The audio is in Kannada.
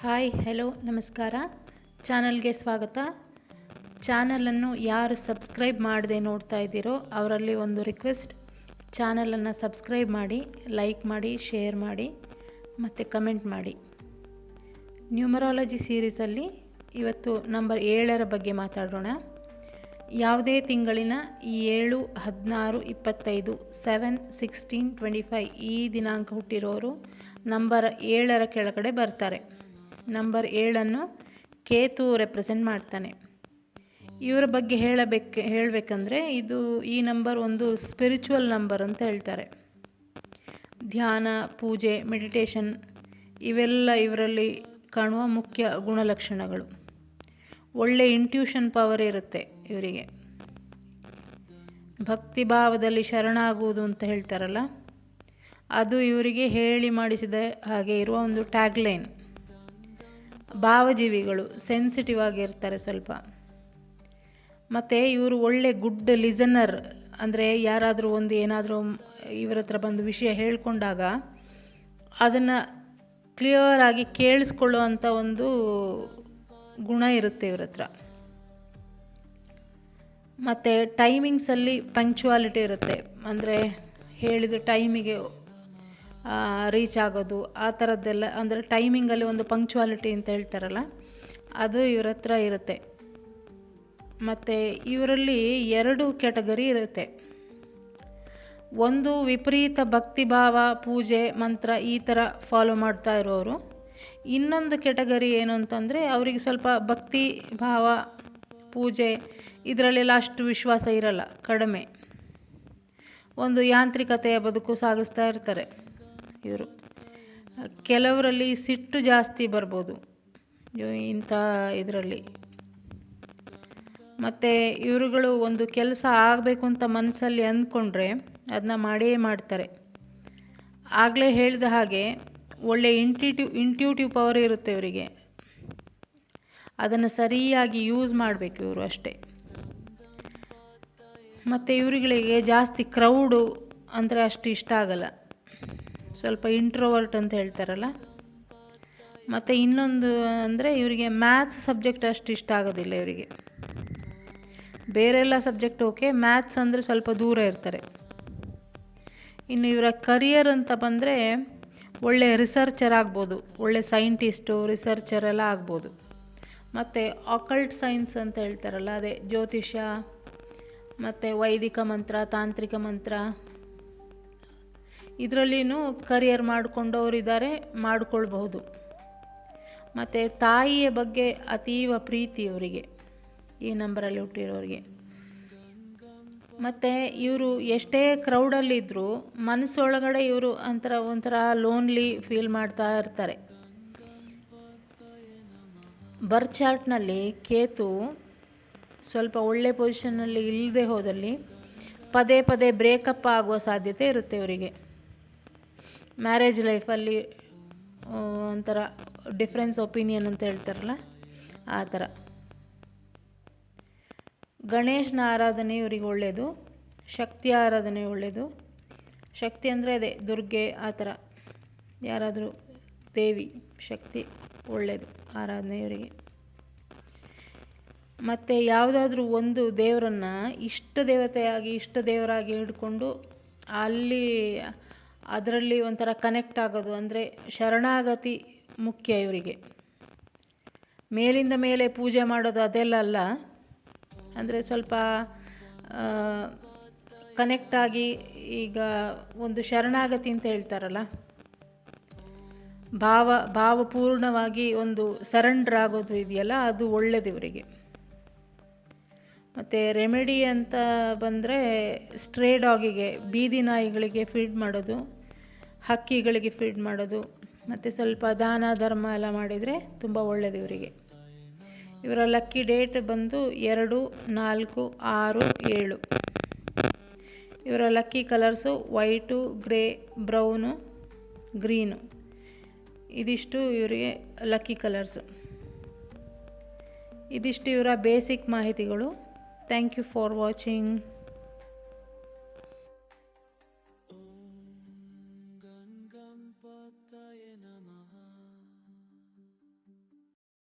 ಹಾಯ್ ಹೆಲೋ ನಮಸ್ಕಾರ. ಚಾನಲ್ಗೆ ಸ್ವಾಗತ. ಚಾನಲನ್ನು ಯಾರು ಸಬ್ಸ್ಕ್ರೈಬ್ ಮಾಡದೆ ನೋಡ್ತಾ ಇದ್ದೀರೋ ಅವರಲ್ಲಿ ಒಂದು ರಿಕ್ವೆಸ್ಟ್, ಚಾನಲನ್ನು ಸಬ್ಸ್ಕ್ರೈಬ್ ಮಾಡಿ, ಲೈಕ್ ಮಾಡಿ, ಶೇರ್ ಮಾಡಿ ಮತ್ತು ಕಮೆಂಟ್ ಮಾಡಿ. ನ್ಯೂಮರಾಲಜಿ ಸೀರೀಸಲ್ಲಿ ಇವತ್ತು ನಂಬರ್ 7ರ ಬಗ್ಗೆ ಮಾತಾಡೋಣ. ಯಾವುದೇ ತಿಂಗಳಿನ 7, 16, 25, 7, 16, 25 ಈ ದಿನಾಂಕ ಹುಟ್ಟಿರೋರು ನಂಬರ್ 7ರ ಕೆಳಗಡೆ ಬರ್ತಾರೆ. ನಂಬರ್ 7ಅನ್ನು ಕೇತು ರೆಪ್ರೆಸೆಂಟ್ ಮಾಡ್ತಾನೆ. ಇವರ ಬಗ್ಗೆ ಹೇಳಬೇಕಂದ್ರೆ ಈ ನಂಬರ್ ಒಂದು ಸ್ಪಿರಿಚುವಲ್ ನಂಬರ್ ಅಂತ ಹೇಳ್ತಾರೆ. ಧ್ಯಾನ, ಪೂಜೆ, ಮೆಡಿಟೇಷನ್ ಇವೆಲ್ಲ ಇವರಲ್ಲಿ ಕಾಣುವ ಮುಖ್ಯ ಗುಣಲಕ್ಷಣಗಳು. ಒಳ್ಳೆ ಇಂಟ್ಯೂಷನ್ ಪವರ್ ಇರುತ್ತೆ ಇವರಿಗೆ. ಭಕ್ತಿ ಭಾವದಲ್ಲಿ ಶರಣಾಗುವುದು ಅಂತ ಹೇಳ್ತಾರಲ್ಲ, ಅದು ಇವರಿಗೆ ಹೇಳಿ ಮಾಡಿಸಿದ ಹಾಗೆ ಇರುವ ಒಂದು ಟ್ಯಾಗ್ಲೈನ್. ಭಾವಜೀವಿಗಳು, ಸೆನ್ಸಿಟಿವ್ ಆಗಿರ್ತಾರೆ ಸ್ವಲ್ಪ. ಮತ್ತು ಇವರು ಒಳ್ಳೆ ಗುಡ್ ಲಿಸನರ್, ಅಂದರೆ ಯಾರಾದರೂ ಏನಾದರೂ ಇವರ ಹತ್ರ ಬಂದು ವಿಷಯ ಹೇಳ್ಕೊಂಡಾಗ ಅದನ್ನು ಕ್ಲಿಯರ್ ಆಗಿ ಕೇಳಿಸ್ಕೊಳ್ಳುವಂಥ ಒಂದು ಗುಣ ಇರುತ್ತೆ ಇವ್ರ ಹತ್ರ. ಮತ್ತು ಟೈಮಿಂಗ್ಸಲ್ಲಿ ಪಂಕ್ಚುವಾಲಿಟಿ ಇರುತ್ತೆ, ಅಂದರೆ ಹೇಳಿದ ಟೈಮಿಗೆ ರೀಚ್ ಆಗೋದು, ಆ ಥರದ್ದೆಲ್ಲ. ಅಂದರೆ ಟೈಮಿಂಗಲ್ಲಿ ಒಂದು ಪಂಕ್ಚುವಾಲಿಟಿ ಅಂತ ಹೇಳ್ತಾರಲ್ಲ, ಅದು ಇವ್ರ ಹತ್ರ ಇರುತ್ತೆ. ಮತ್ತು ಇವರಲ್ಲಿ 2 ಕ್ಯಾಟಗರಿ ಇರುತ್ತೆ. ಒಂದು ವಿಪರೀತ ಭಕ್ತಿಭಾವ, ಪೂಜೆ, ಮಂತ್ರ ಈ ಥರ ಫಾಲೋ ಮಾಡ್ತಾ ಇರೋರು. ಇನ್ನೊಂದು ಕ್ಯಾಟಗರಿ ಏನು ಅಂತಂದರೆ, ಅವರಿಗೆ ಸ್ವಲ್ಪ ಭಕ್ತಿ ಭಾವ, ಪೂಜೆ ಇದರಲ್ಲೆಲ್ಲ ಅಷ್ಟು ವಿಶ್ವಾಸ ಇರಲ್ಲ, ಕಡಿಮೆ. ಒಂದು ಯಾಂತ್ರಿಕತೆಯ ಬದುಕು ಸಾಗಿಸ್ತಾ ಇರ್ತಾರೆ ಇವರು. ಕೆಲವರಲ್ಲಿ ಸಿಟ್ಟು ಜಾಸ್ತಿ ಬರ್ಬೋದು ಇಂಥ ಇದರಲ್ಲಿ. ಮತ್ತು ಇವರುಗಳು ಒಂದು ಕೆಲಸ ಆಗಬೇಕು ಅಂತ ಮನಸ್ಸಲ್ಲಿ ಅಂದ್ಕೊಂಡ್ರೆ ಅದನ್ನ ಮಾಡೇ ಮಾಡ್ತಾರೆ. ಆಗಲೇ ಹೇಳಿದ ಹಾಗೆ ಒಳ್ಳೆ ಇಂಟ್ಯೂಟಿವ್ ಪವರ್ ಇರುತ್ತೆ ಇವರಿಗೆ. ಅದನ್ನು ಸರಿಯಾಗಿ ಯೂಸ್ ಮಾಡಬೇಕು ಇವರು ಅಷ್ಟೇ. ಮತ್ತು ಇವರುಗಳಿಗೆ ಜಾಸ್ತಿ ಕ್ರೌಡು ಅಂದರೆ ಅಷ್ಟು ಇಷ್ಟ ಆಗಲ್ಲ, ಸ್ವಲ್ಪ ಇಂಟ್ರೋವರ್ಟ್ ಅಂತ ಹೇಳ್ತಾರಲ್ಲ. ಮತ್ತು ಇನ್ನೊಂದು ಅಂದರೆ ಇವರಿಗೆ ಮ್ಯಾಥ್ಸ್ ಸಬ್ಜೆಕ್ಟ್ ಅಷ್ಟು ಇಷ್ಟ ಆಗೋದಿಲ್ಲ ಇವರಿಗೆ. ಬೇರೆಲ್ಲ ಸಬ್ಜೆಕ್ಟ್ ಓಕೆ, ಮ್ಯಾಥ್ಸ್ ಅಂದರೆ ಸ್ವಲ್ಪ ದೂರ ಇರ್ತಾರೆ. ಇನ್ನು ಇವರ ಕರಿಯರ್ ಅಂತ ಬಂದರೆ ಒಳ್ಳೆ ರಿಸರ್ಚರ್ ಆಗ್ಬೋದು, ಒಳ್ಳೆ ಸೈಂಟಿಸ್ಟು, ರಿಸರ್ಚರ್ ಎಲ್ಲ ಆಗ್ಬೋದು. ಮತ್ತು ಆಕಲ್ಟ್ ಸೈನ್ಸ್ ಅಂತ ಹೇಳ್ತಾರಲ್ಲ, ಅದೇ ಜ್ಯೋತಿಷ್ಯ ಮತ್ತು ವೈದಿಕ ಮಂತ್ರ, ತಾಂತ್ರಿಕ ಮಂತ್ರ ಇದರಲ್ಲಿನೂ ಕರಿಯರ್ ಮಾಡಿಕೊಂಡವರಿದ್ದಾರೆ, ಮಾಡಿಕೊಳ್ಬಹುದು. ಮತ್ತು ತಾಯಿಯ ಬಗ್ಗೆ ಅತೀವ ಪ್ರೀತಿ ಇವರಿಗೆ, ಈ ನಂಬರಲ್ಲಿ ಹುಟ್ಟಿರೋರಿಗೆ. ಮತ್ತು ಇವರು ಎಷ್ಟೇ ಕ್ರೌಡಲ್ಲಿದ್ದರೂ ಮನಸ್ಸೊಳಗಡೆ ಇವರು ಒಂಥರ ಲೋನ್ಲಿ ಫೀಲ್ ಮಾಡ್ತಾ ಇರ್ತಾರೆ. ಬರ್ತ್ ಚಾರ್ಟ್ನಲ್ಲಿ ಕೇತು ಸ್ವಲ್ಪ ಒಳ್ಳೆ ಪೊಸಿಷನ್ನಲ್ಲಿ ಇಲ್ಲದೆ ಹೋದಲ್ಲಿ ಪದೇ ಪದೇ ಬ್ರೇಕಪ್ ಆಗುವ ಸಾಧ್ಯತೆ ಇರುತ್ತೆ ಇವರಿಗೆ. ಮ್ಯಾರೇಜ್ ಲೈಫಲ್ಲಿ ಒಂಥರ ಡಿಫ್ರೆನ್ಸ್ ಒಪಿನಿಯನ್ ಅಂತ ಹೇಳ್ತಾರಲ್ಲ, ಆ ಥರ. ಗಣೇಶನ ಆರಾಧನೆ ಇವರಿಗೆ ಒಳ್ಳೆಯದು, ಶಕ್ತಿ ಆರಾಧನೆ ಒಳ್ಳೆಯದು. ಶಕ್ತಿ ಅಂದರೆ ಅದೇ ದುರ್ಗೆ, ಆ ಥರ ಯಾರಾದರೂ ದೇವಿ ಶಕ್ತಿ ಒಳ್ಳೆಯದು ಆರಾಧನೆ ಇವರಿಗೆ. ಮತ್ತು ಯಾವುದಾದ್ರೂ ಒಂದು ದೇವರನ್ನು ಇಷ್ಟ ದೇವರಾಗಿ ಹಿಡ್ಕೊಂಡು ಅದರಲ್ಲಿ ಒಂಥರ ಕನೆಕ್ಟ್ ಆಗೋದು, ಅಂದರೆ ಶರಣಾಗತಿ ಮುಖ್ಯ ಇವರಿಗೆ. ಮೇಲಿಂದ ಮೇಲೆ ಪೂಜೆ ಮಾಡೋದು ಅದೆಲ್ಲ ಅಲ್ಲ, ಅಂದರೆ ಸ್ವಲ್ಪ ಕನೆಕ್ಟ್ ಆಗಿ, ಈಗ ಒಂದು ಶರಣಾಗತಿ ಅಂತ ಹೇಳ್ತಾರಲ್ಲ, ಭಾವಪೂರ್ಣವಾಗಿ ಒಂದು ಸರೆಂಡರ್ ಆಗೋದು ಇದೆಯಲ್ಲ, ಅದು ಒಳ್ಳೆಯದು ಇವರಿಗೆ. ಮತ್ತು ರೆಮಿಡಿ ಅಂತ ಬಂದರೆ ಸ್ಟ್ರೇ ಡಾಗಿಗೆ, ಬೀದಿ ನಾಯಿಗಳಿಗೆ ಫೀಡ್ ಮಾಡೋದು, ಹಕ್ಕಿಗಳಿಗೆ ಫೀಡ್ ಮಾಡೋದು, ಮತ್ತು ಸ್ವಲ್ಪ ದಾನ ಧರ್ಮ ಎಲ್ಲ ಮಾಡಿದರೆ ತುಂಬ ಒಳ್ಳೆಯದು ಇವರಿಗೆ. ಇವರ ಲಕ್ಕಿ ಡೇಟ್ ಬಂದು 2, 4, 6, 7. ಇವರ lucky colours white, grey, brown, green. ಇದಿಷ್ಟು ಇವರಿಗೆ ಲಕ್ಕಿ ಕಲರ್ಸು. ಇದಿಷ್ಟು ಇವರ ಬೇಸಿಕ್ ಮಾಹಿತಿಗಳು. Thank you for watching.